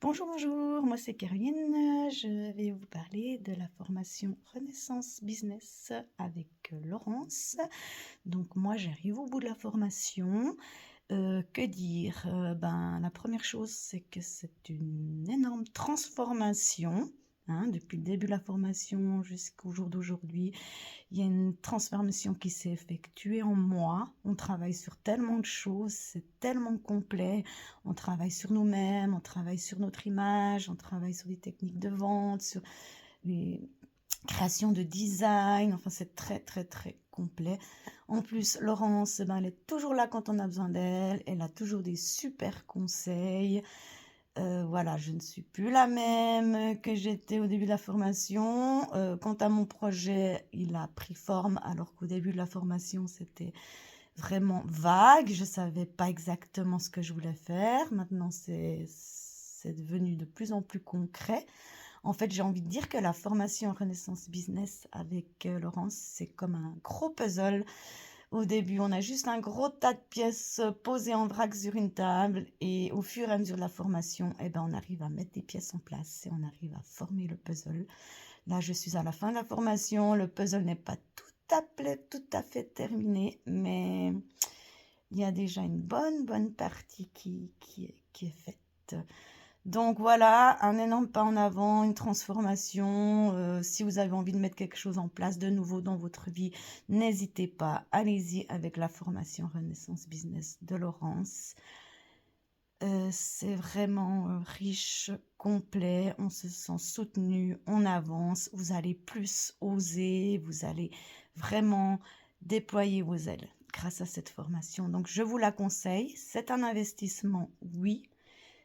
Bonjour, bonjour, moi c'est Caroline. Je vais vous parler de la formation Renaissance Business avec Laurence. Donc moi j'arrive au bout de la formation. Que dire? La première chose, c'est que c'est une énorme transformation. Depuis le début de la formation jusqu'au jour d'aujourd'hui, il y a une transformation qui s'est effectuée en moi. On travaille sur tellement de choses, c'est tellement complet. On travaille sur nous-mêmes, on travaille sur notre image, on travaille sur des techniques de vente, sur les créations de design. Enfin, c'est très, très, très complet. En plus, Laurence, elle est toujours là quand on a besoin d'elle. Elle a toujours des super conseils. Voilà, je ne suis plus la même que j'étais au début de la formation. Quant à mon projet, il a pris forme alors qu'au début de la formation, c'était vraiment vague. Je ne savais pas exactement ce que je voulais faire. Maintenant, c'est devenu de plus en plus concret. En fait, j'ai envie de dire que la formation Renaissance Business avec Laurence, c'est comme un gros puzzle. Au début, on a juste un gros tas de pièces posées en vrac sur une table et au fur et à mesure de la formation, on arrive à mettre des pièces en place et on arrive à former le puzzle. Là, je suis à la fin de la formation. Le puzzle n'est pas tout à fait terminé, mais il y a déjà une bonne partie qui est faite. Donc voilà, un énorme pas en avant, une transformation. Si vous avez envie de mettre quelque chose en place de nouveau dans votre vie, n'hésitez pas, allez-y avec la formation Renaissance Business de Laurence. C'est vraiment riche, complet, on se sent soutenu, on avance, vous allez plus oser, vous allez vraiment déployer vos ailes grâce à cette formation. Donc je vous la conseille, c'est un investissement, oui,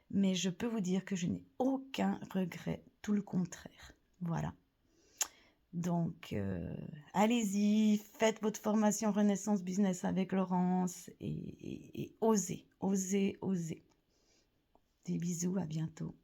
mais je peux vous dire que je n'ai aucun regret, tout le contraire. Voilà. Donc, allez-y, faites votre formation Renaissance Business avec Laurence et osez, osez, osez. Des bisous, à bientôt.